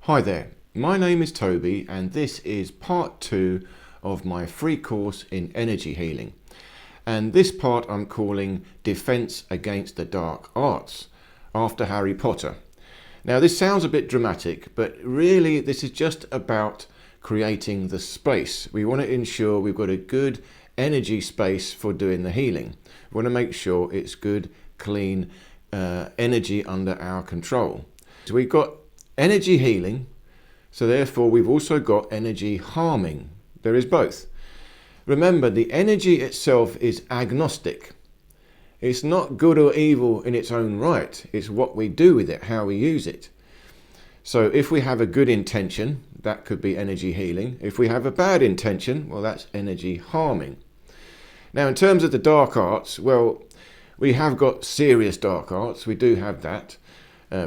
Hi there, my name is Toby and this is part 2 of my free course in energy healing. And this part I'm calling Defense Against the Dark Arts, after Harry Potter. Now this sounds a bit dramatic, but really this is just about creating the space. We want to ensure we've got a good energy space for doing the healing. We want to make sure it's good, clean energy under our control. So we've got energy healing, so therefore we've also got energy harming. There is both. Remember, the energy itself is agnostic. It's not good or evil in its own right. It's what we do with it, how we use it. So if we have a good intention, that could be energy healing. If we have a bad intention, well, that's energy harming. Now, in terms of the dark arts, well, we have got serious dark arts. We do have that.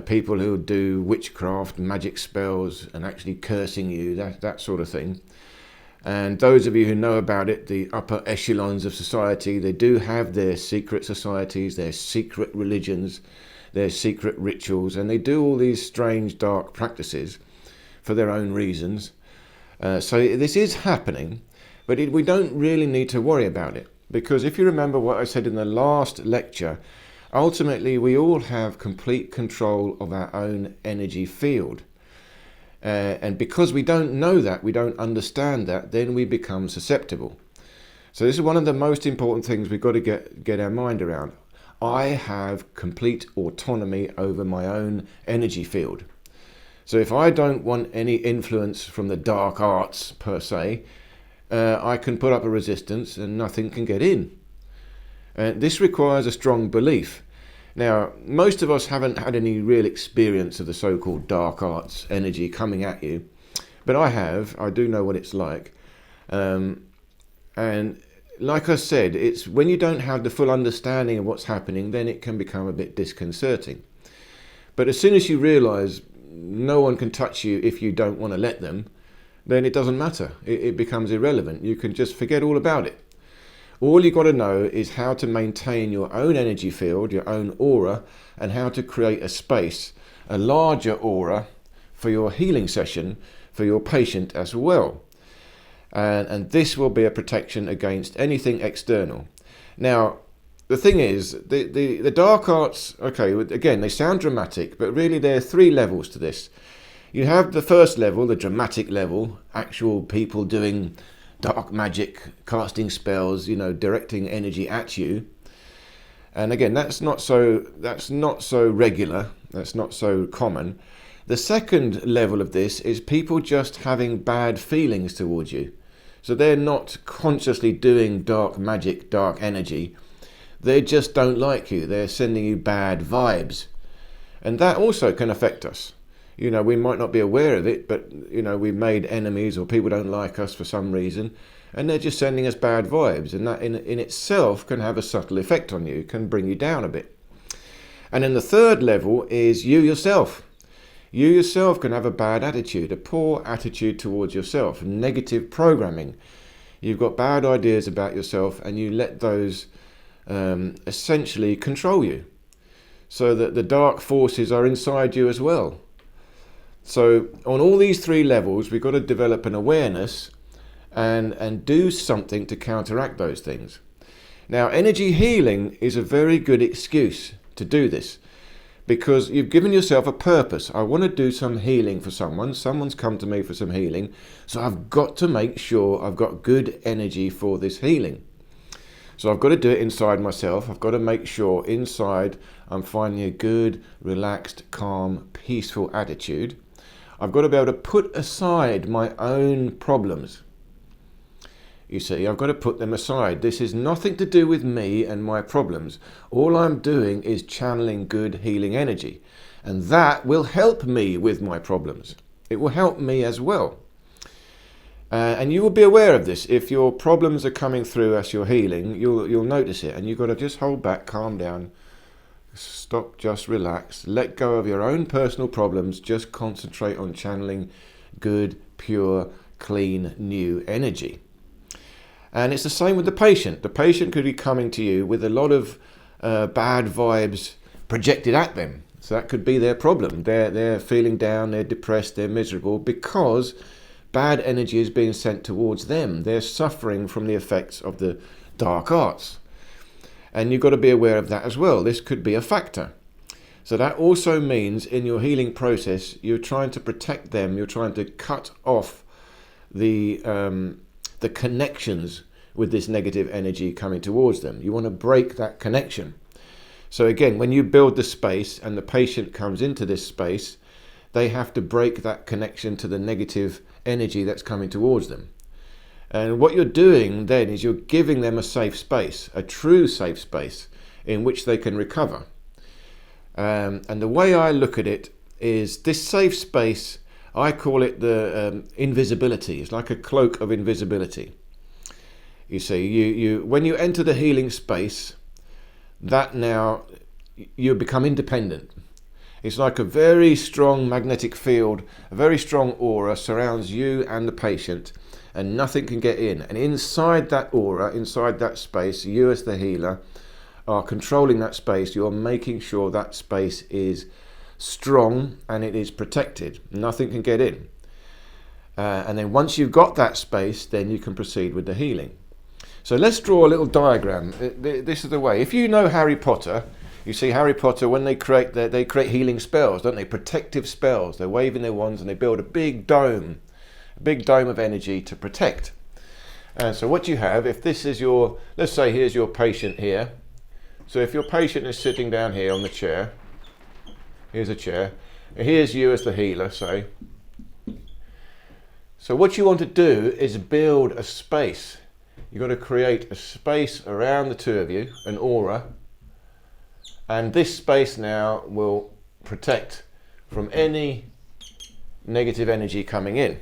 People who do witchcraft, magic spells, and actually cursing you, that sort of thing. And those of you who know about it, the upper echelons of society, they do have their secret societies, their secret religions, their secret rituals, and they do all these strange dark practices for their own reasons. So this is happening, but we don't really need to worry about it. Because if you remember what I said in the last lecture, ultimately we all have complete control of our own energy field. And because we don't know that, we don't understand that, then we become susceptible. So this is one of the most important things we've got to get our mind around. I have complete autonomy over my own energy field. So if I don't want any influence from the dark arts per se, I can put up a resistance and nothing can get in. This requires a strong belief. Now, most of us haven't had any real experience of the so-called dark arts energy coming at you, but I have. I do know what it's like. And like I said, it's when you don't have the full understanding of what's happening, then it can become a bit disconcerting. But as soon as you realise no one can touch you if you don't want to let them, then it doesn't matter. It becomes irrelevant. You can just forget all about it. All you've got to know is how to maintain your own energy field, your own aura, and how to create a space, a larger aura for your healing session, for your patient as well. And this will be a protection against anything external. Now, the thing is, the dark arts, okay, again, they sound dramatic, but really there are 3 levels to this. You have the first level, the dramatic level, actual people doing dark magic, casting spells, directing energy at you. And again, that's not so regular, that's not so common. The second level of this is people just having bad feelings towards you. So they're not consciously doing dark magic, dark energy. They just don't like you. They're sending you bad vibes. And that also can affect us. We might not be aware of it, but, we've made enemies or people don't like us for some reason, and they're just sending us bad vibes. And that in itself can have a subtle effect on you, can bring you down a bit. And then the third level is you yourself. You yourself can have a bad attitude, a poor attitude towards yourself, negative programming. You've got bad ideas about yourself and you let those essentially control you, so that the dark forces are inside you as well. So on all these 3 levels, we've got to develop an awareness and do something to counteract those things. Now, energy healing is a very good excuse to do this, because you've given yourself a purpose. I want to do some healing for someone. Someone's come to me for some healing, so I've got to make sure I've got good energy for this healing. So I've got to do it inside myself. I've got to make sure inside I'm finding a good, relaxed, calm, peaceful attitude. I've got to be able to put aside my own problems. You see, I've got to put them aside. This is nothing to do with me and my problems. All I'm doing is channeling good healing energy. And that will help me with my problems. It will help me as well. And you will be aware of this. If your problems are coming through as you're healing, you'll notice it. And you've got to just hold back, calm down, stop, just relax, let go of your own personal problems, just concentrate on channeling good, pure, clean, new energy. And it's the same with the patient. The patient could be coming to you with a lot of bad vibes projected at them. So that could be their problem. They're feeling down, they're depressed, they're miserable because bad energy is being sent towards them. They're suffering from the effects of the dark arts. And you've got to be aware of that as well. This could be a factor. So that also means in your healing process, you're trying to protect them. You're trying to cut off the connections with this negative energy coming towards them. You want to break that connection. So again, when you build the space and the patient comes into this space, they have to break that connection to the negative energy that's coming towards them. And what you're doing then is you're giving them a safe space, a true safe space in which they can recover. And the way I look at it is this safe space, I call it the invisibility. It's like a cloak of invisibility. You see, you when you enter the healing space, that now you become independent. It's like a very strong magnetic field, a very strong aura surrounds you and the patient, and nothing can get in. And inside that aura, inside that space, you as the healer are controlling that space. You're making sure that space is strong and it is protected. Nothing can get in. And then once you've got that space, then you can proceed with the healing. So let's draw a little diagram. This is the way. If you know Harry Potter, you see Harry Potter, when they create healing spells, don't they? Protective spells. They're waving their wands and they build a big dome of energy to protect. And so what you have, if this is your, let's say here's your patient here. So if your patient is sitting down here on the chair, here's a chair, and here's you as the healer, say. So what you want to do is build a space. You've got to create a space around the two of you, an aura, and this space now will protect from any negative energy coming in.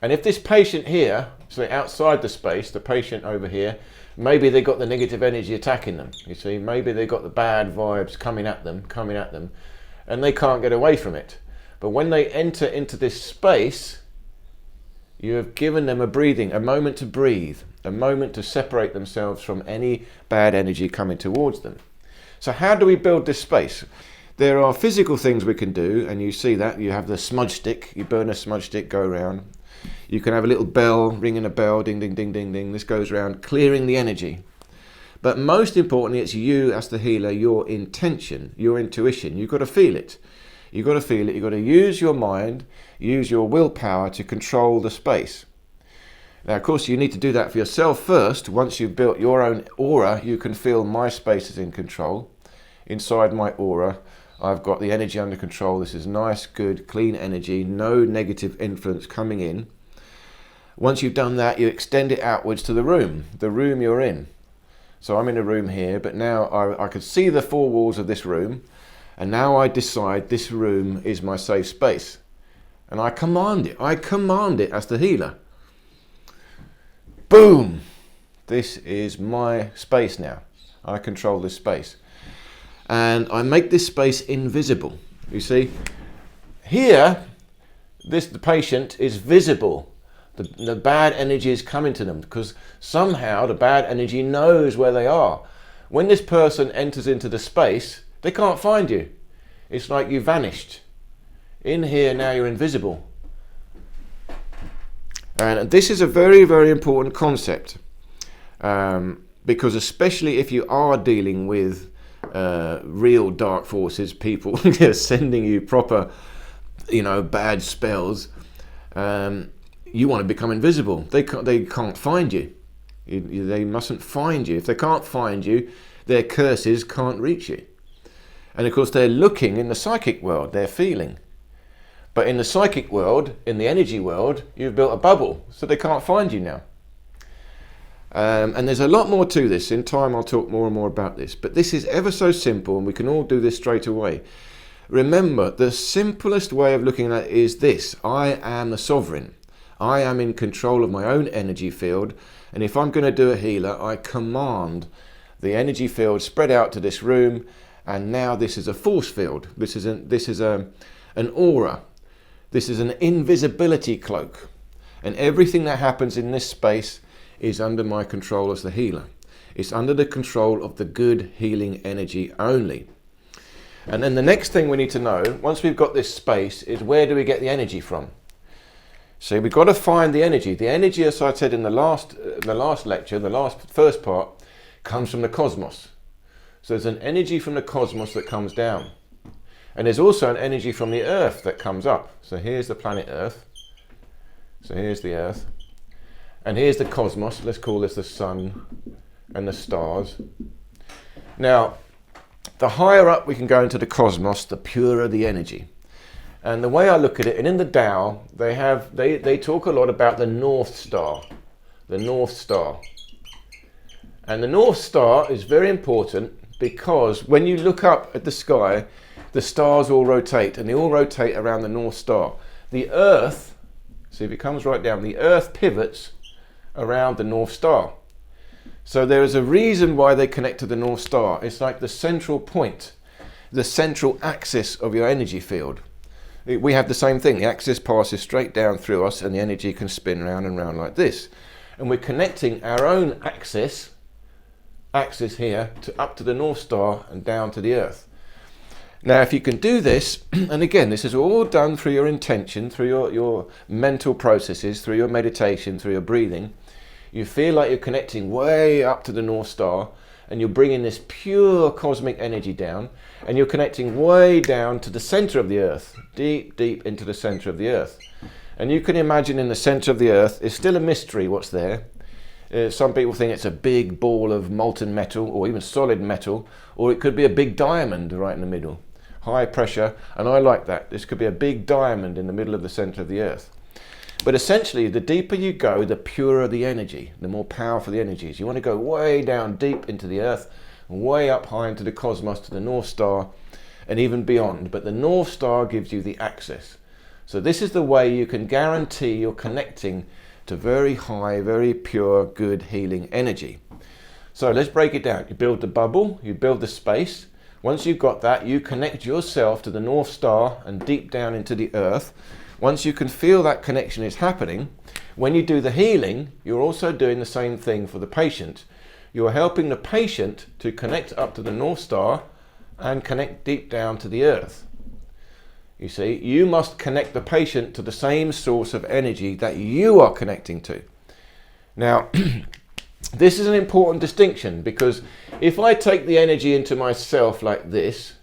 And if this patient here, so outside the space, the patient over here, maybe they got the negative energy attacking them. You see, maybe they got the bad vibes coming at them, and they can't get away from it. But when they enter into this space, you have given them a moment to breathe, a moment to separate themselves from any bad energy coming towards them. So how do we build this space? There are physical things we can do, and you see that. You have the smudge stick, you burn a smudge stick, go around. You can have a little bell, ringing a bell, ding, ding, ding, ding, ding. This goes around, clearing the energy. But most importantly, it's you as the healer, your intention, your intuition. You've got to feel it. You've got to feel it. You've got to use your mind, use your willpower to control the space. Now, of course, you need to do that for yourself first. Once you've built your own aura, you can feel my space is in control. Inside my aura, I've got the energy under control. This is nice, good, clean energy, no negative influence coming in. Once you've done that, you extend it outwards to the room you're in. So I'm in a room here, but now I can see the four walls of this room, and now I decide this room is my safe space. And I command it as the healer. Boom! This is my space now. I control this space. And I make this space invisible. You see, here, the patient is visible. The bad energy is coming to them because somehow the bad energy knows where they are. When this person enters into the space, they can't find you. It's like you vanished. In here now you're invisible. And this is a very, very important concept because especially if you are dealing with real dark forces, people sending you proper, bad spells, you want to become invisible. They can't find you. They mustn't find you. If they can't find you, their curses can't reach you. And of course, they're looking in the psychic world, they're feeling. But in the psychic world, in the energy world, you've built a bubble, so they can't find you now. And there's a lot more to this. In time, I'll talk more and more about this. But this is ever so simple, and we can all do this straight away. Remember, the simplest way of looking at it is this. I am the sovereign. I am in control of my own energy field. And if I'm going to do a healer, I command the energy field spread out to this room. And now this is a force field. This is an aura. This is an invisibility cloak. And everything that happens in this space is under my control as the healer. It's under the control of the good healing energy only. And then the next thing we need to know, once we've got this space, is where do we get the energy from? So we've got to find the energy. The energy, as I said in the last lecture, first part, comes from the cosmos. So there's an energy from the cosmos that comes down. And there's also an energy from the Earth that comes up. So here's the planet Earth. So here's the Earth. And here's the cosmos. Let's call this the sun and the stars. Now, the higher up we can go into the cosmos, the purer the energy. And the way I look at it, and in the Tao, they talk a lot about the North Star. The North Star. And the North Star is very important because when you look up at the sky, the stars all rotate, and they all rotate around the North Star. The Earth, see if it comes right down, the Earth pivots around the North Star. So there is a reason why they connect to the North Star. It's like the central point, the central axis of your energy field. We have the same thing. The axis passes straight down through us and the energy can spin round and round like this. And we're connecting our own axis here up to the North Star and down to the Earth. Now, if you can do this, and again, this is all done through your intention, through your mental processes, through your meditation, through your breathing, you feel like you're connecting way up to the North Star, and you're bringing this pure cosmic energy down, and you're connecting way down to the center of the Earth, deep, deep into the center of the Earth. And you can imagine in the center of the Earth, it's still a mystery what's there. Some people think it's a big ball of molten metal, or even solid metal, or it could be a big diamond right in the middle. High pressure, and I like that. This could be a big diamond in the middle of the center of the Earth. But essentially, the deeper you go, the purer the energy, the more powerful the energy is. You want to go way down deep into the Earth, way up high into the cosmos, to the North Star, and even beyond. But the North Star gives you the access. So this is the way you can guarantee you're connecting to very high, very pure, good, healing energy. So let's break it down. You build the bubble, you build the space. Once you've got that, you connect yourself to the North Star and deep down into the Earth. Once you can feel that connection is happening, when you do the healing, you're also doing the same thing for the patient. You're helping the patient to connect up to the North Star and connect deep down to the Earth. You see, you must connect the patient to the same source of energy that you are connecting to. Now, this is an important distinction, because if I take the energy into myself like this,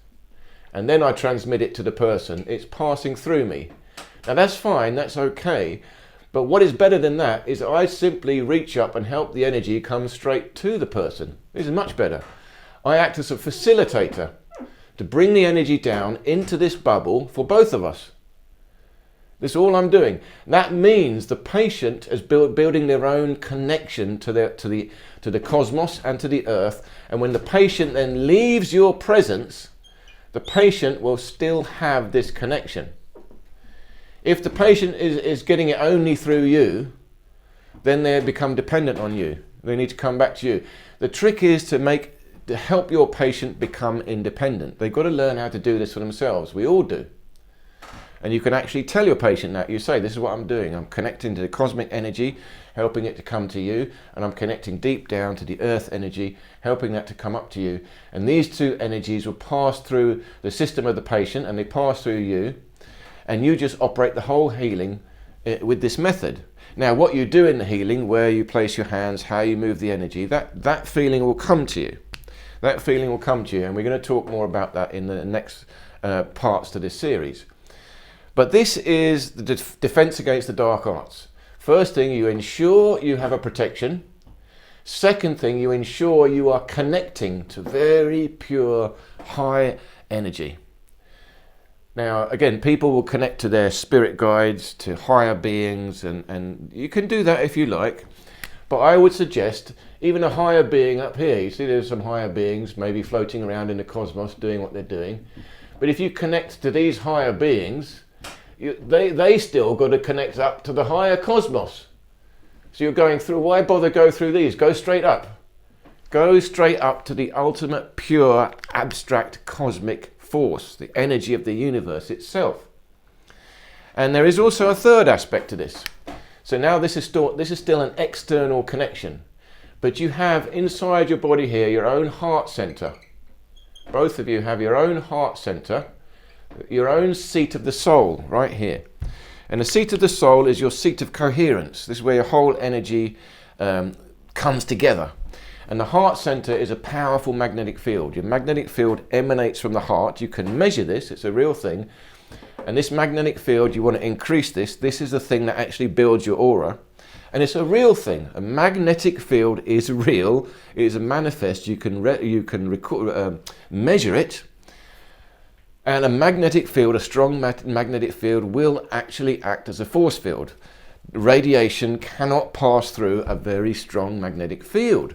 and then I transmit it to the person, it's passing through me. Now that's fine, that's okay, but what is better than that is I simply reach up and help the energy come straight to the person. This is much better. I act as a facilitator to bring the energy down into this bubble for both of us. This is all I'm doing. That means the patient is building their own connection to the cosmos and to the Earth, and when the patient then leaves your presence, the patient will still have this connection. If the patient is getting it only through you, then they become dependent on you. They need to come back to you. The trick is to help your patient become independent. They've got to learn how to do this for themselves. We all do. And you can actually tell your patient that. You say, this is what I'm doing. I'm connecting to the cosmic energy, helping it to come to you, and I'm connecting deep down to the Earth energy, helping that to come up to you. And these two energies will pass through the system of the patient, and they pass through you. And you just operate the whole healing with this method. Now, what you do in the healing, where you place your hands, how you move the energy, that feeling will come to you. That feeling will come to you, and we're going to talk more about that in the next parts to this series. But this is the defense against the dark arts. First thing, you ensure you have a protection. Second thing, you ensure you are connecting to very pure, high energy. Now, again, people will connect to their spirit guides, to higher beings, and you can do that if you like. But I would suggest even a higher being up here. You see there's some higher beings maybe floating around in the cosmos doing what they're doing. But if you connect to these higher beings, they still got to connect up to the higher cosmos. So you're going through, why bother go through these? Go straight up. Go straight up to the ultimate, pure, abstract, cosmic force, the energy of the universe itself. And there is also a third aspect to this. So now this is still an external connection, but you have inside your body here your own heart center. both of you have your own heart center, your own seat of the soul right here. And the seat of the soul is your seat of coherence. This is where your whole energy comes together. And the heart center is a powerful magnetic field. Your magnetic field emanates from the heart. You can measure this, it's a real thing. And this magnetic field, you want to increase this. This is the thing that actually builds your aura. And it's a real thing. A magnetic field is real. It is a manifest. You can measure it. And a magnetic field, a strong magnetic field, will actually act as a force field. Radiation cannot pass through a very strong magnetic field.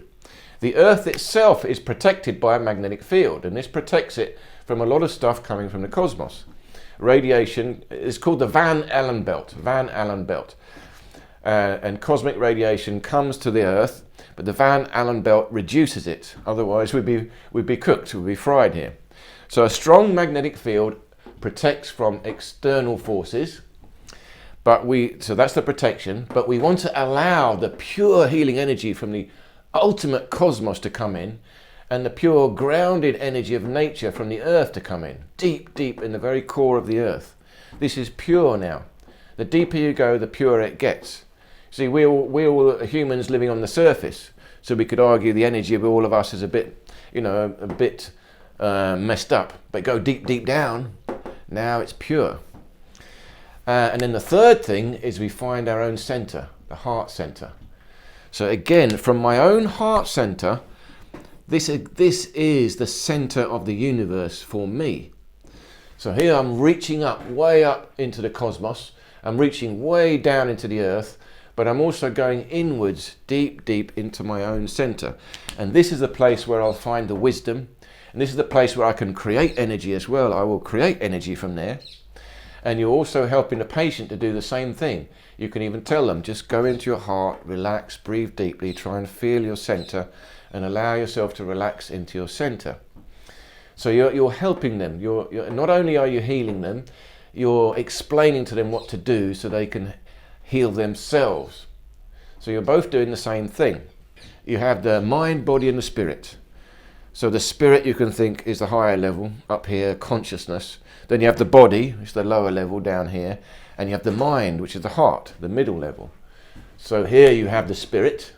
The Earth itself is protected by a magnetic field, and this protects it from a lot of stuff coming from the cosmos. Radiation is called the Van Allen belt. And cosmic radiation comes to the Earth, but the Van Allen belt reduces it. Otherwise, we'd be cooked, we'd be fried here. So a strong magnetic field protects from external forces, so that's the protection, but we want to allow the pure healing energy from the ultimate cosmos to come in, and the pure grounded energy of nature from the Earth to come in, deep, deep in the very core of the Earth. This is pure now. The deeper you go, the purer it gets. See, we're all humans living on the surface, so we could argue the energy of all of us is a bit messed up, but go deep, deep down, now it's pure. And then the third thing is we find our own center, the heart center. So again, from my own heart center, this is the center of the universe for me. So here I'm reaching up, way up into the cosmos. I'm reaching way down into the Earth, but I'm also going inwards, deep, deep into my own center. And this is the place where I'll find the wisdom. And this is the place where I can create energy as well. I will create energy from there. And you're also helping the patient to do the same thing. You can even tell them, just go into your heart, relax, breathe deeply, try and feel your center, and allow yourself to relax into your center. So you're helping them. You're not only are you healing them, you're explaining to them what to do so they can heal themselves. So you're both doing the same thing. You have the mind, body, and the spirit. So the spirit, you can think, is the higher level, up here, consciousness. Then you have the body, which is the lower level down here. And you have the mind, which is the heart, the middle level. So here you have the spirit,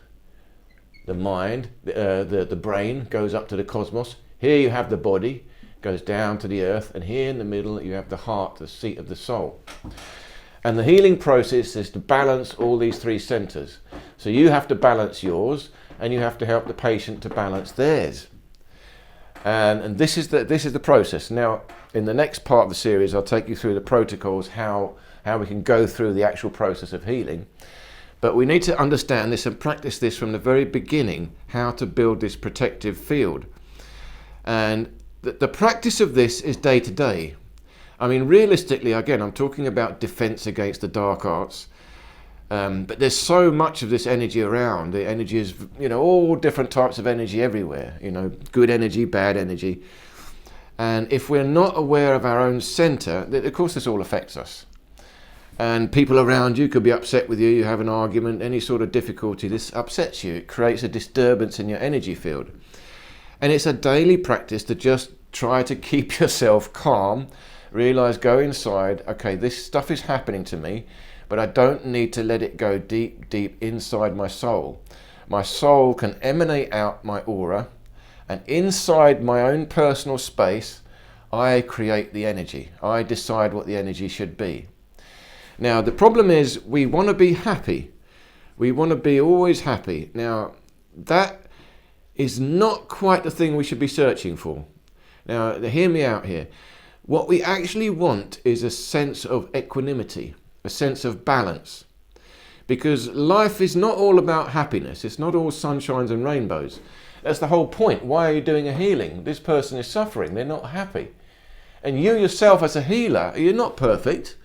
the mind, the brain goes up to the cosmos. Here you have the body, goes down to the earth. And here in the middle you have the heart, the seat of the soul. And the healing process is to balance all these three centers. So you have to balance yours, and you have to help the patient to balance theirs. And this is the process. Now, in the next part of the series, I'll take you through the protocols, how we can go through the actual process of healing. But we need to understand this and practice this from the very beginning, how to build this protective field. And the practice of this is day to day. I mean, realistically, again, I'm talking about defense against the dark arts. But there's so much of this energy around. The energy is, all different types of energy everywhere. Good energy, bad energy. And if we're not aware of our own center, of course this all affects us. And people around you could be upset with you. You have an argument, any sort of difficulty. This upsets you. It creates a disturbance in your energy field. And it's a daily practice to just try to keep yourself calm. Realize, go inside. Okay, this stuff is happening to me. But I don't need to let it go deep, deep inside my soul. My soul can emanate out my aura, and inside my own personal space, I create the energy. I decide what the energy should be. Now, the problem is we want to be happy. We want to be always happy. Now, that is not quite the thing we should be searching for. Now, hear me out here. What we actually want is a sense of equanimity. A sense of balance, because life is not all about happiness. It's not all sunshines and rainbows. That's the whole point. Why are you doing a healing? This person is suffering. They're not happy. And you yourself as a healer, you're not perfect.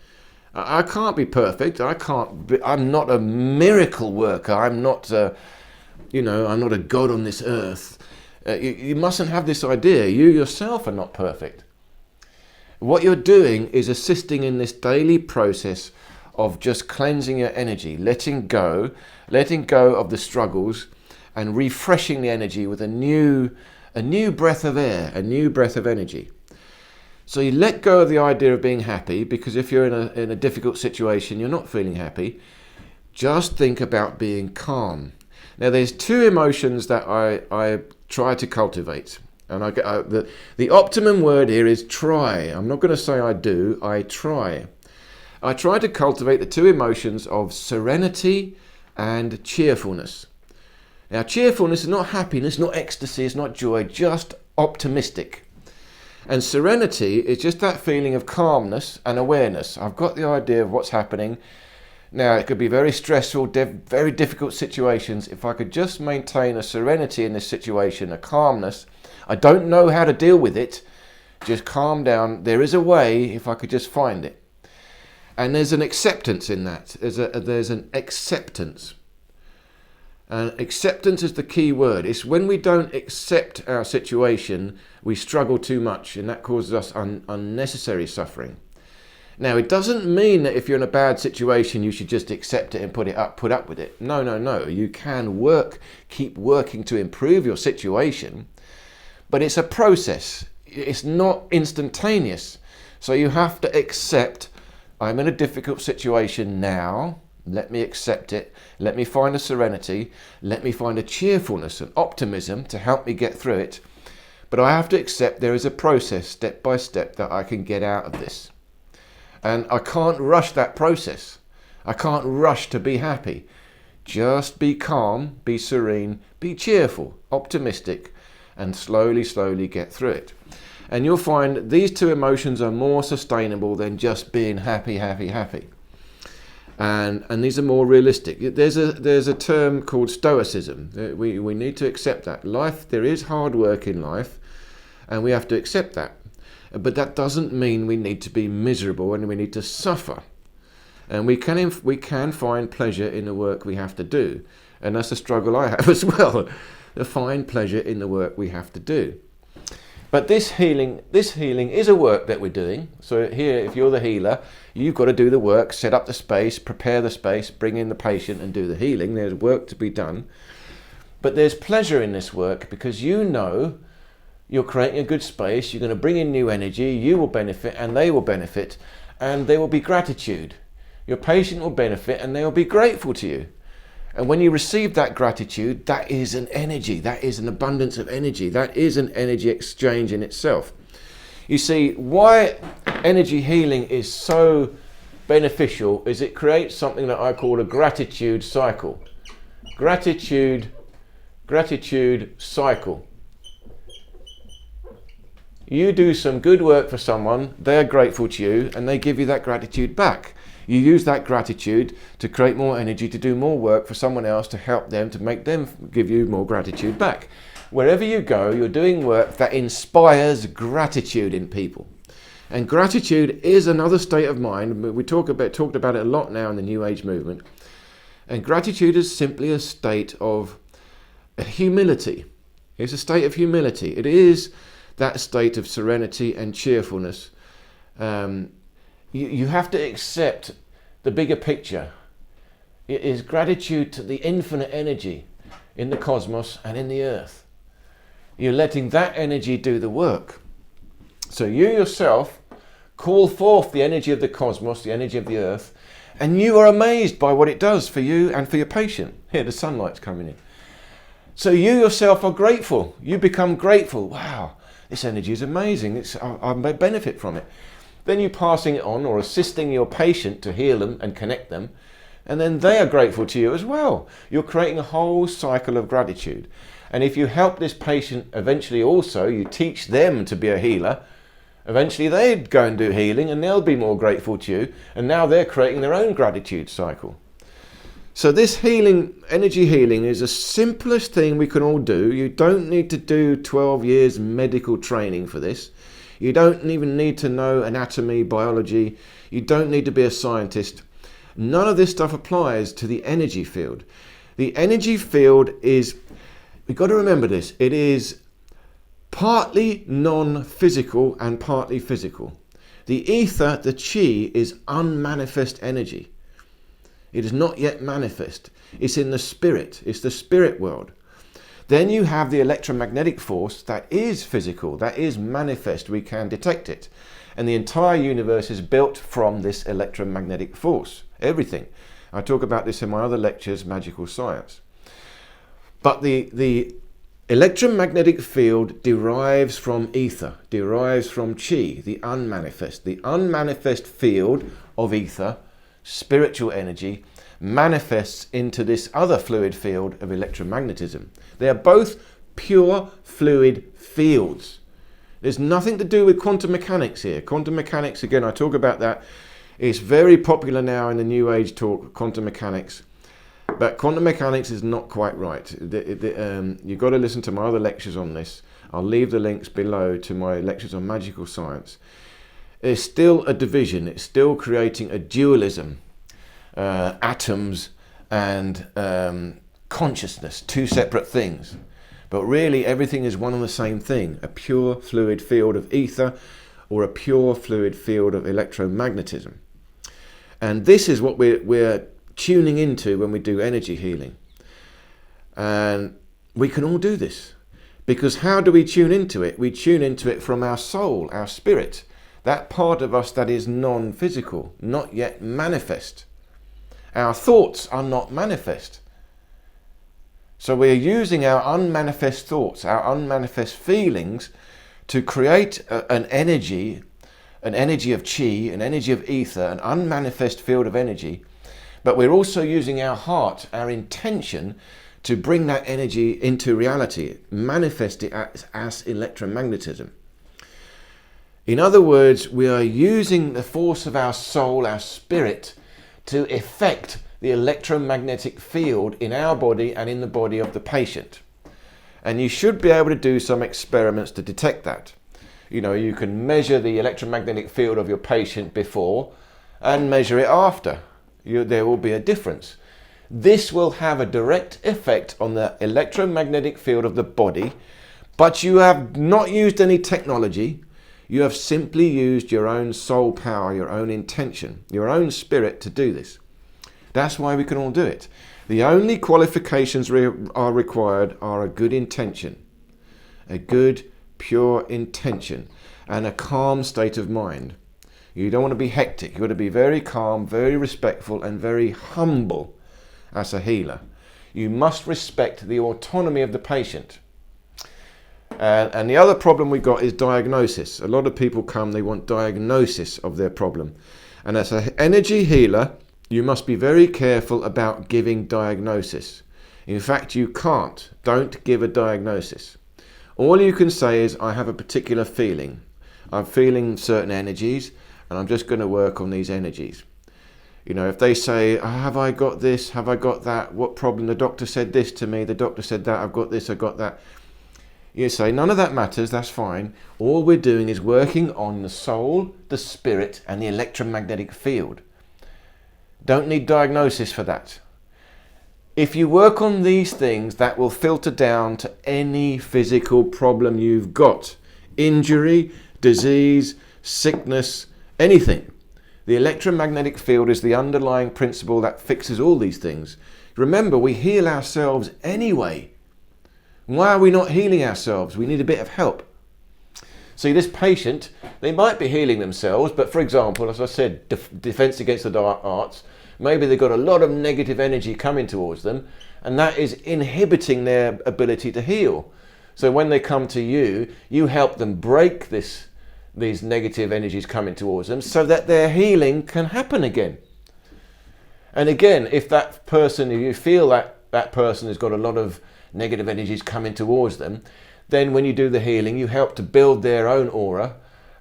I can't be perfect. I'm not a miracle worker. I'm not I'm not a god on this earth. You mustn't have this idea. You yourself are not perfect. What you're doing is assisting in this daily process of just cleansing your energy, letting go of the struggles and refreshing the energy with a new a new breath of air, a new breath of energy. So you let go of the idea of being happy, because if you're in a difficult situation, you're not feeling happy. Just think about being calm. Now, there's two emotions that I try to cultivate. And the optimum word here is try. I'm not going to say I do, I try. I try to cultivate the two emotions of serenity and cheerfulness. Now, cheerfulness is not happiness, not ecstasy, it's not joy, just optimistic. And serenity is just that feeling of calmness and awareness. I've got the idea of what's happening. Now, it could be very stressful, very difficult situations. If I could just maintain a serenity in this situation, a calmness, I don't know how to deal with it, just calm down. There is a way if I could just find it. And there's an acceptance in that. There's an acceptance. And acceptance is the key word. It's when we don't accept our situation, we struggle too much, and that causes us unnecessary suffering. Now, it doesn't mean that if you're in a bad situation, you should just accept it and put up with it. No. You can keep working to improve your situation, but it's a process. It's not instantaneous. So you have to accept, I'm in a difficult situation now. Let me accept it. Let me find a serenity. Let me find a cheerfulness and optimism to help me get through it. But I have to accept there is a process, step by step, that I can get out of this. And I can't rush that process. I can't rush to be happy. Just be calm, be serene, be cheerful, optimistic, and slowly get through it. And you'll find these two emotions are more sustainable than just being happy. And these are more realistic. There's a term called stoicism. We need to accept that. There is hard work in life, and we have to accept that. But that doesn't mean we need to be miserable and we need to suffer. And we can find pleasure in the work we have to do. And that's a struggle I have as well, to find pleasure in the work we have to do. But this healing is a work that we're doing. So here, if you're the healer, you've got to do the work, set up the space, prepare the space, bring in the patient and do the healing. There's work to be done. But there's pleasure in this work, because you know you're creating a good space, you're going to bring in new energy, you will benefit and they will benefit, and there will be gratitude. Your patient will benefit and they will be grateful to you. And when you receive that gratitude, that is an energy, that is an abundance of energy, that is an energy exchange in itself. You see, why energy healing is so beneficial is it creates something that I call a gratitude cycle. Gratitude cycle. You do some good work for someone, they're grateful to you, and they give you that gratitude back. You use that gratitude to create more energy, to do more work for someone else, to help them, to make them give you more gratitude back. Wherever you go, you're doing work that inspires gratitude in people. And gratitude is another state of mind. We talked about it a lot now in the New Age movement. And gratitude is simply a state of humility. It's a state of humility. It is that state of serenity and cheerfulness. You have to accept the bigger picture. It is gratitude to the infinite energy in the cosmos and in the earth. You're letting that energy do the work. So you yourself call forth the energy of the cosmos, the energy of the earth, and you are amazed by what it does for you and for your patient. Here, the sunlight's coming in. So you yourself are grateful. You become grateful. Wow, this energy is amazing. I may benefit from it. Then you're passing it on or assisting your patient to heal them and connect them. And then they are grateful to you as well. You're creating a whole cycle of gratitude. And if you help this patient eventually also, you teach them to be a healer, eventually they'd go and do healing and they'll be more grateful to you. And now they're creating their own gratitude cycle. So this healing, energy healing, is the simplest thing we can all do. You don't need to do 12 years medical training for this. You don't even need to know anatomy, biology. You don't need to be a scientist. None of this stuff applies to the energy field. The energy field is, we've got to remember this, it is partly non-physical and partly physical. The ether, the chi, is unmanifest energy. It is not yet manifest. It's in the spirit. It's the spirit world. Then you have the electromagnetic force that is physical, that is manifest, we can detect it. And the entire universe is built from this electromagnetic force, everything. I talk about this in my other lectures, Magickal Science. But the electromagnetic field derives from ether, derives from chi, the unmanifest. The unmanifest field of ether, spiritual energy, manifests into this other fluid field of electromagnetism. They are both pure fluid fields. There's nothing to do with quantum mechanics here. Quantum mechanics, again, I talk about that. It's very popular now in the New Age talk, quantum mechanics. But quantum mechanics is not quite right. You've got to listen to my other lectures on this. I'll leave the links below to my lectures on Magickal Science. It's still a division. It's still creating a dualism. Atoms and consciousness, two separate things. But really everything is one and the same thing. A pure fluid field of ether or a pure fluid field of electromagnetism. And this is what we're tuning into when we do energy healing. And we can all do this. Because how do we tune into it? We tune into it from our soul, our spirit. That part of us that is non-physical, not yet manifest. Our thoughts are not manifest. So we're using our unmanifest thoughts, our unmanifest feelings to create an energy of chi, an energy of ether, an unmanifest field of energy. But we're also using our heart, our intention, to bring that energy into reality, manifest it as electromagnetism. In other words, we are using the force of our soul, our spirit, to affect the electromagnetic field in our body and in the body of the patient. And you should be able to do some experiments to detect that. You know, you can measure the electromagnetic field of your patient before and measure it after. There will be a difference. This will have a direct effect on the electromagnetic field of the body, but you have not used any technology. You have simply used your own soul power, your own intention, your own spirit to do this. That's why we can all do it. The only qualifications are required are a good intention, a good, pure intention, and a calm state of mind. You don't want to be hectic. You've got to be very calm, very respectful, and very humble as a healer. You must respect the autonomy of the patient. And the other problem we've got is diagnosis. A lot of people come, they want diagnosis of their problem. And as an energy healer, you must be very careful about giving diagnosis. In fact, you can't. Don't give a diagnosis. All you can say is, I have a particular feeling. I'm feeling certain energies, and I'm just going to work on these energies. You know, if they say, have I got this? Have I got that? What problem? The doctor said this to me. The doctor said that. I've got this. I've got that. You say, none of that matters. That's fine. All we're doing is working on the soul, the spirit, and the electromagnetic field. Don't need diagnosis for that. If you work on these things, that will filter down to any physical problem you've got. Injury, disease, sickness, anything. The electromagnetic field is the underlying principle that fixes all these things. Remember, we heal ourselves anyway. Why are we not healing ourselves? We need a bit of help. See, this patient, they might be healing themselves, but for example, as I said, defense against the dark arts, maybe they've got a lot of negative energy coming towards them, and that is inhibiting their ability to heal. So when they come to you, you help them break these negative energies coming towards them so that their healing can happen again. And again, if that person, if you feel that person has got a lot of negative energies coming towards them, then when you do the healing, you help to build their own aura,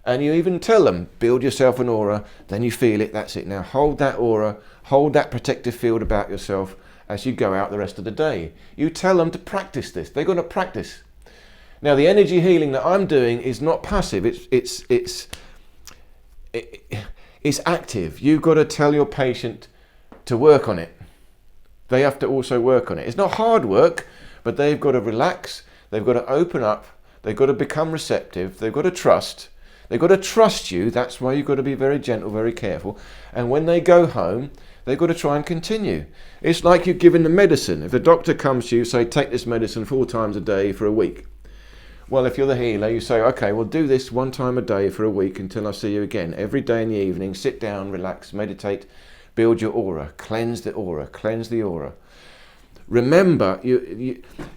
and you even tell them, build yourself an aura, then you feel it, that's it. Now hold that aura, hold that protective field about yourself as you go out the rest of the day. You tell them to practice this. They're going to practice. Now the energy healing that I'm doing is not passive, it's active. You've got to tell your patient to work on it. They have to also work on it. It's not hard work, but they've got to relax, they've got to open up, they've got to become receptive, they've got to trust. They've got to trust you. That's why you've got to be very gentle, very careful. And when they go home, they've got to try and continue. It's like you're given the medicine. If a doctor comes to you, say, take this medicine 4 times a day for a week. Well, if you're the healer, you say, okay, well, do this 1 time a day for a week until I see you again. Every day in the evening, sit down, relax, meditate, build your aura, cleanse the aura, cleanse the aura. Remember,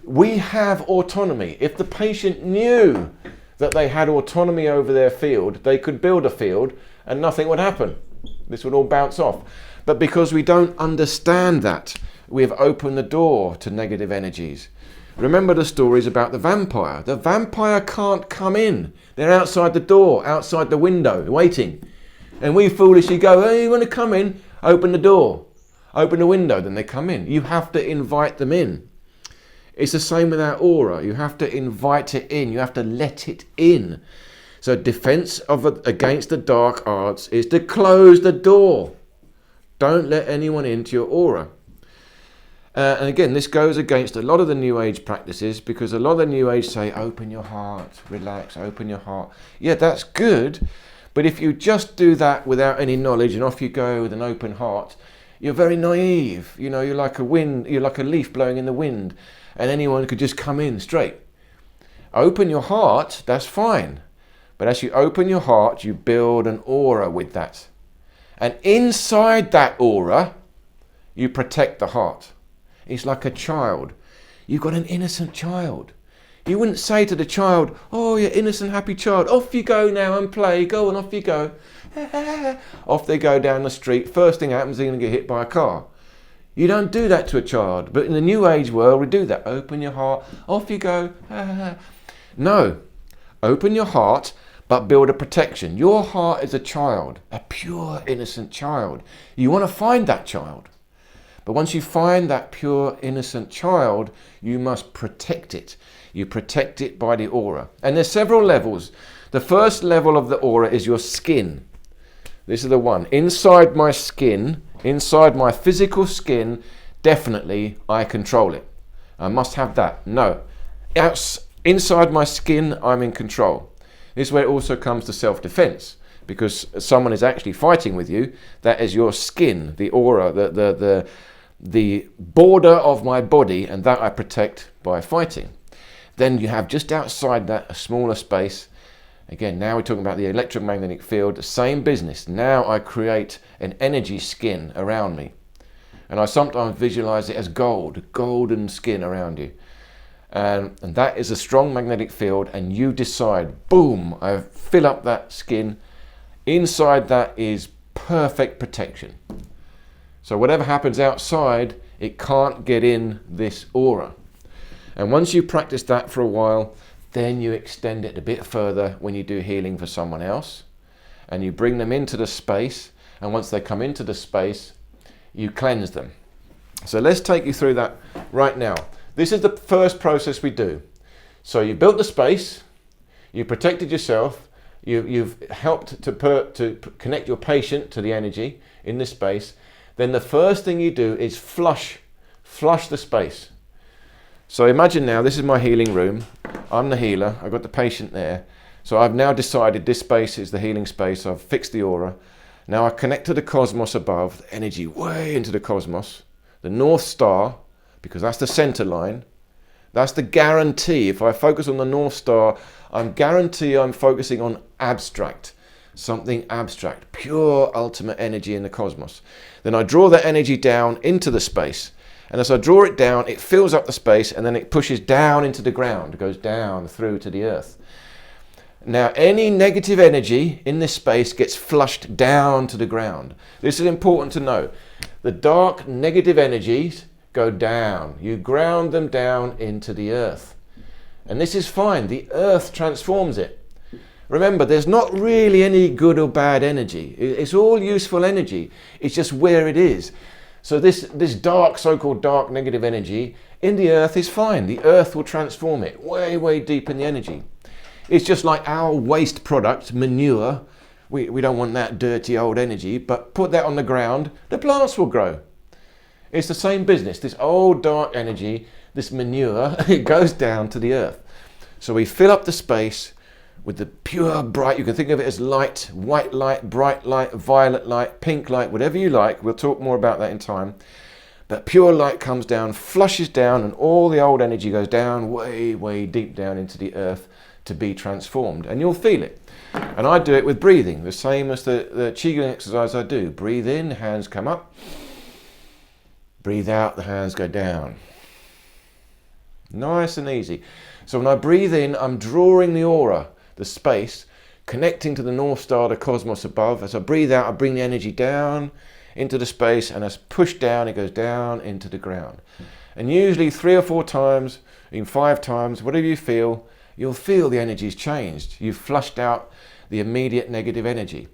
we have autonomy. If the patient knew that they had autonomy over their field, they could build a field and nothing would happen. This would all bounce off. But because we don't understand that, we have opened the door to negative energies. Remember the stories about the vampire. The vampire can't come in. They're outside the door, outside the window, waiting. And we foolishly go, hey, you want to come in? Open the door. Open the window, then they come in. You have to invite them in. It's the same with our aura. You have to invite it in. You have to let it in. So defense against the dark arts is to close the door. Don't let anyone into your aura. And again, this goes against a lot of the New Age practices, because a lot of the New Age say, open your heart, relax, open your heart. Yeah, that's good. But if you just do that without any knowledge and off you go with an open heart, you're very naive. You know, you're like a leaf blowing in the wind, and anyone could just come in straight. Open your heart, that's fine. But as you open your heart, you build an aura with that. And inside that aura, you protect the heart. It's like a child. You've got an innocent child. You wouldn't say to the child, oh, you innocent, happy child, off you go now and play, go on, off you go. Off they go down the street. First thing happens, they're going to get hit by a car. You don't do that to a child. But in the New Age world, we do that. Open your heart, off you go. No. Open your heart, but build a protection. Your heart is a child, a pure, innocent child. You want to find that child. But once you find that pure, innocent child, you must protect it. You protect it by the aura. And there's several levels. The first level of the aura is your skin. This is the one. Inside my skin, inside my physical skin, definitely I control it. I must have that. No. Inside my skin, I'm in control. This is where it also comes to self-defense. Because someone is actually fighting with you, that is your skin, the aura, the border of my body, and that I protect by fighting. Then you have just outside that a smaller space. Again, now we're talking about the electromagnetic field, the same business. Now I create an energy skin around me. And I sometimes visualize it as gold, golden skin around you. And that is a strong magnetic field, and you decide, boom, I fill up that skin. Inside that is perfect protection. So whatever happens outside, it can't get in this aura. And once you practice that for a while, then you extend it a bit further when you do healing for someone else. And you bring them into the space. And once they come into the space, you cleanse them. So let's take you through that right now. This is the first process we do. So you built the space, you protected yourself, you've helped to connect your patient to the energy in this space. Then the first thing you do is flush the space. So imagine now, this is my healing room. I'm the healer, I've got the patient there. So I've now decided this space is the healing space. I've fixed the aura. Now I connect to the cosmos above, the energy way into the cosmos. The North Star, because that's the center line. That's the guarantee. If I focus on the North Star, I'm focusing on abstract. Something abstract, pure ultimate energy in the cosmos. Then I draw that energy down into the space. And as I draw it down, it fills up the space, and then it pushes down into the ground. It goes down through to the earth. Now, any negative energy in this space gets flushed down to the ground. This is important to know. The dark negative energies go down. You ground them down into the earth. And this is fine. The earth transforms it. Remember, there's not really any good or bad energy. It's all useful energy. It's just where it is. So this dark, so-called dark negative energy in the earth is fine. The earth will transform it way, way deep in the energy. It's just like our waste product, manure. We don't want that dirty old energy, but put that on the ground, the plants will grow. It's the same business. This old dark energy, this manure, it goes down to the earth. So we fill up the space with the pure bright, you can think of it as light, white light, bright light, violet light, pink light, whatever you like. We'll talk more about that in time. But pure light comes down, flushes down, and all the old energy goes down, way, way deep down into the earth to be transformed. And you'll feel it. And I do it with breathing, the same as the Qigong exercise I do. Breathe in, hands come up. Breathe out, the hands go down. Nice and easy. So when I breathe in, I'm drawing the aura, the space, connecting to the North Star, the cosmos above. As I breathe out, I bring the energy down into the space, and as push down, it goes down into the ground. And usually 3 or 4 times, even 5 times, whatever you feel, you'll feel the energy's changed. You've flushed out the immediate negative energy.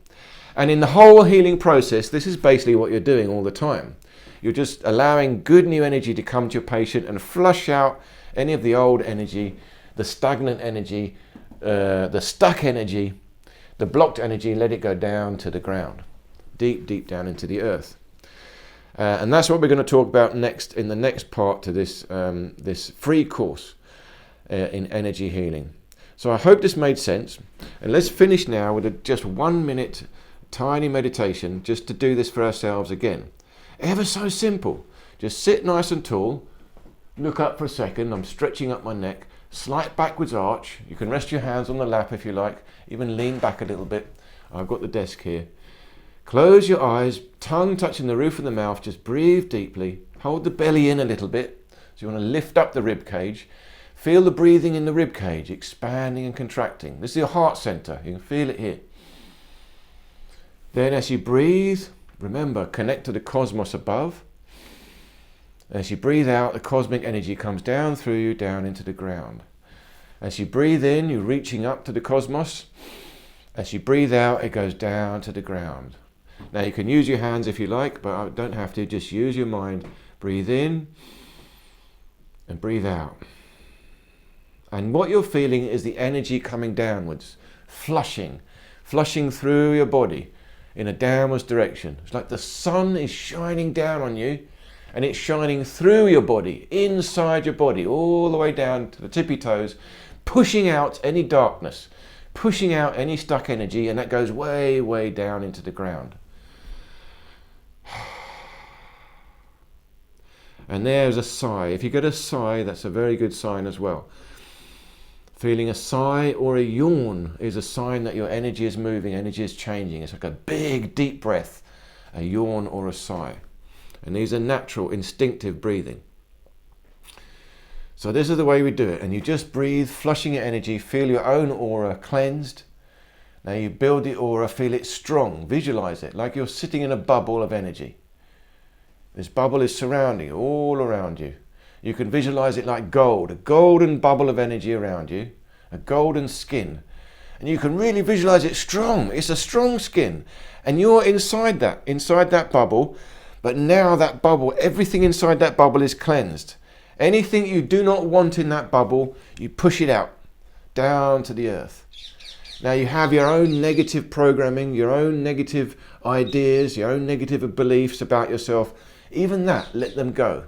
And in the whole healing process, this is basically what you're doing all the time. You're just allowing good new energy to come to your patient and flush out any of the old energy, the stagnant energy, the stuck energy, the blocked energy, let it go down to the ground, deep, deep down into the earth. And that's what we're going to talk about next in the next part to this, this free course in energy healing. So I hope this made sense. And let's finish now with just 1 minute tiny meditation just to do this for ourselves again. Ever so simple. Just sit nice and tall. Look up for a second. I'm stretching up my neck. Slight backwards arch. You can rest your hands on the lap if you like. Even lean back a little bit. I've got the desk here. Close your eyes. Tongue touching the roof of the mouth. Just breathe deeply. Hold the belly in a little bit. So you want to lift up the rib cage. Feel the breathing in the rib cage, expanding and contracting. This is your heart center. You can feel it here. Then as you breathe, remember, connect to the cosmos above. As you breathe out, the cosmic energy comes down through you, down into the ground. As you breathe in, you're reaching up to the cosmos. As you breathe out, it goes down to the ground. Now you can use your hands if you like, but I don't have to. Just use your mind. Breathe in and breathe out. And what you're feeling is the energy coming downwards, flushing through your body in a downwards direction. It's like the sun is shining down on you, and it's shining through your body, inside your body, all the way down to the tippy toes, pushing out any darkness, pushing out any stuck energy, and that goes way, way down into the ground. And there's a sigh. If you get a sigh, that's a very good sign as well. Feeling a sigh or a yawn is a sign that your energy is moving, energy is changing. It's like a big, deep breath, a yawn or a sigh. And these are natural, instinctive breathing. So this is the way we do it. And you just breathe, flushing your energy, feel your own aura cleansed. Now you build the aura, feel it strong, visualize it like you're sitting in a bubble of energy. This bubble is surrounding you, all around you. You can visualize it like gold, a golden bubble of energy around you, a golden skin. And you can really visualize it strong. It's a strong skin. And you're inside that bubble. But now that bubble, everything inside that bubble is cleansed. Anything you do not want in that bubble, you push it out, down to the earth. Now you have your own negative programming, your own negative ideas, your own negative beliefs about yourself. Even that, let them go.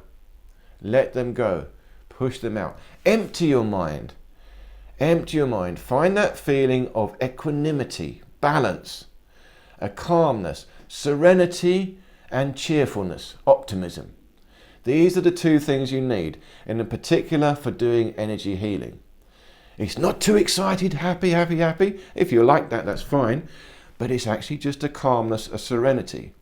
Let them go. Push them out. Empty your mind. Empty your mind. Find that feeling of equanimity, balance, a calmness, serenity, and cheerfulness, optimism. These are the 2 things you need, and in particular for doing energy healing. It's not too excited, happy, happy, happy. If you like that, that's fine. But it's actually just a calmness, a serenity.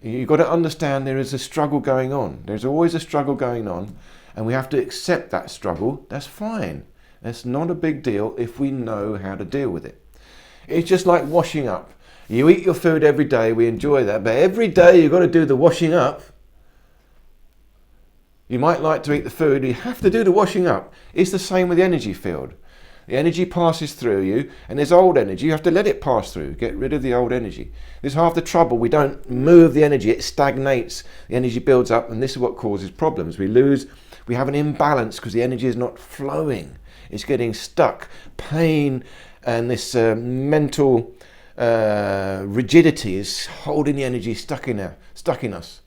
You've got to understand there is a struggle going on. There's always a struggle going on, and we have to accept that struggle. That's fine. That's not a big deal if we know how to deal with it. It's just like washing up. You eat your food every day, we enjoy that, but every day you've got to do the washing up. You might like to eat the food, you have to do the washing up. It's the same with the energy field. The energy passes through you, and there's old energy. You have to let it pass through. Get rid of the old energy. This is half the trouble. We don't move the energy. It stagnates. The energy builds up, and this is what causes problems. We have an imbalance because the energy is not flowing. It's getting stuck. Pain and this mental rigidity is holding the energy stuck in us.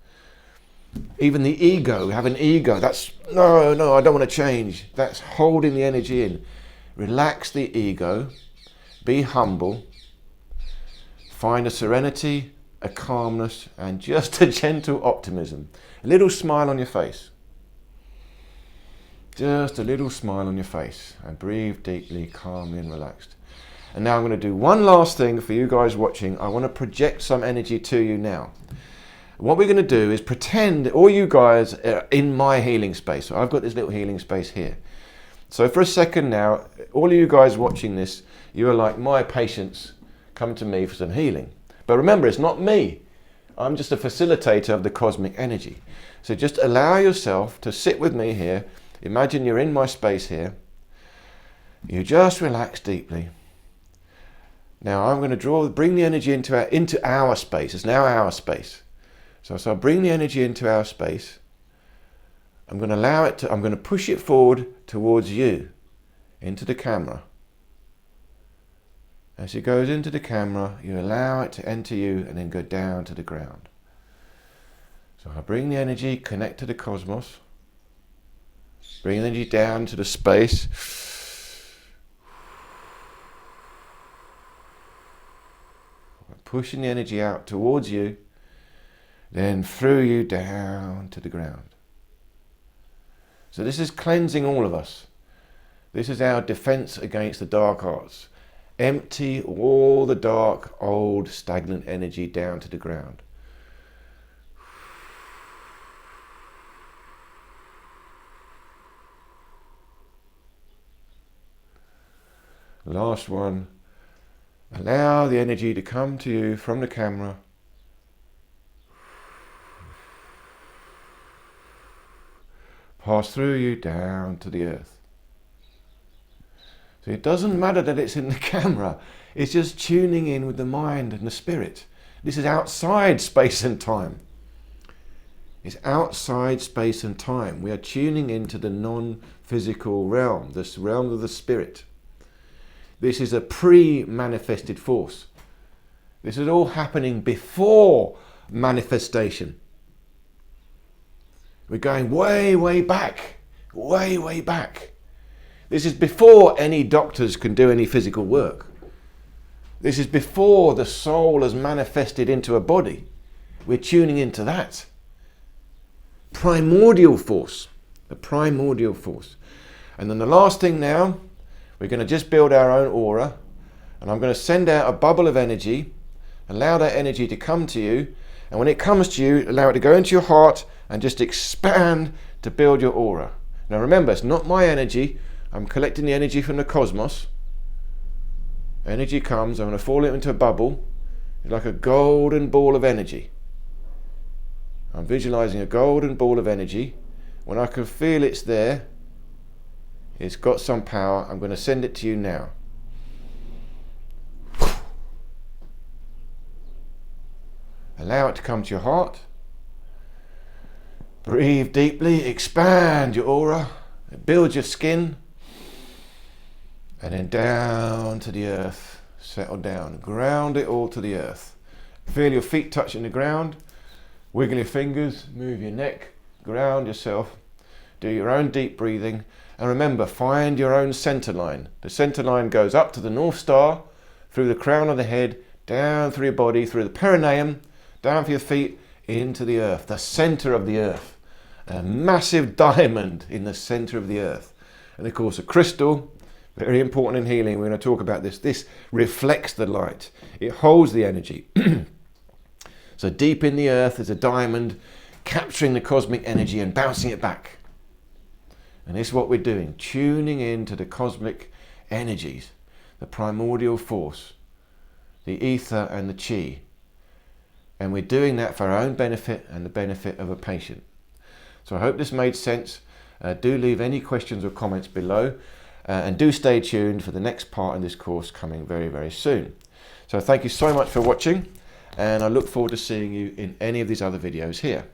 Even the ego, we have an ego. That's, no, I don't want to change. That's holding the energy in. relax the ego, be humble, find a serenity, a calmness, and just a gentle optimism. A little smile on your face. Just a little smile on your face, and breathe deeply, calmly and relaxed. And now I'm going to do one last thing for you guys watching. I want to project some energy to you now. What we're going to do is pretend all you guys are in my healing space. So I've got this little healing space here. So for a second now, all of you guys watching this, you are like my patients come to me for some healing. But remember, it's not me. I'm just a facilitator of the cosmic energy. So just allow yourself to sit with me here. Imagine you're in my space here. You just relax deeply. Now I'm going to bring the energy into our space. It's now our space. So I'll bring the energy into our space. I'm going to push it forward towards you, into the camera. As it goes into the camera, you allow it to enter you and then go down to the ground. So I bring the energy, connect to the cosmos. Bring the energy down to the space. Pushing the energy out towards you, then through you down to the ground. So this is cleansing all of us. This is our defense against the dark arts. Empty all the dark, old, stagnant energy down to the ground. Last one. Allow the energy to come to you from the camera. Pass through you down to the earth. So it doesn't matter that it's in the camera. It's just tuning in with the mind and the spirit. This is outside space and time. It's outside space and time. We are tuning into the non-physical realm, this realm of the spirit. This is a pre-manifested force. This is all happening before manifestation. We're going way, way back. Way, way back. This is before any doctors can do any physical work. This is before the soul has manifested into a body. We're tuning into that. Primordial force. The primordial force. And then the last thing now, we're going to just build our own aura, and I'm going to send out a bubble of energy, allow that energy to come to you, and when it comes to you, allow it to go into your heart and just expand to build your aura. Now remember, it's not my energy. I'm collecting the energy from the cosmos. Energy comes, I'm going to fall it into a bubble. It's like a golden ball of energy. I'm visualizing a golden ball of energy. When I can feel it's there, it's got some power. I'm going to send it to you now. Allow it to come to your heart. Breathe deeply, expand your aura, build your skin, and then down to the earth. Settle down, ground it all to the earth. Feel your feet touching the ground, wiggle your fingers, move your neck, ground yourself, do your own deep breathing. And remember, find your own center line. The center line goes up to the North Star, through the crown of the head, down through your body, through the perineum, down for your feet, into the earth, the center of the earth. A massive diamond in the center of the earth. And of course, a crystal, very important in healing. We're going to talk about this. This reflects the light. It holds the energy. So deep in the earth is a diamond, capturing the cosmic energy and bouncing it back. And this is what we're doing, tuning into the cosmic energies, the primordial force, the ether and the chi. And we're doing that for our own benefit and the benefit of a patient. So I hope this made sense. Do leave any questions or comments below, and do stay tuned for the next part in this course coming very, very soon. So thank you so much for watching, and I look forward to seeing you in any of these other videos here.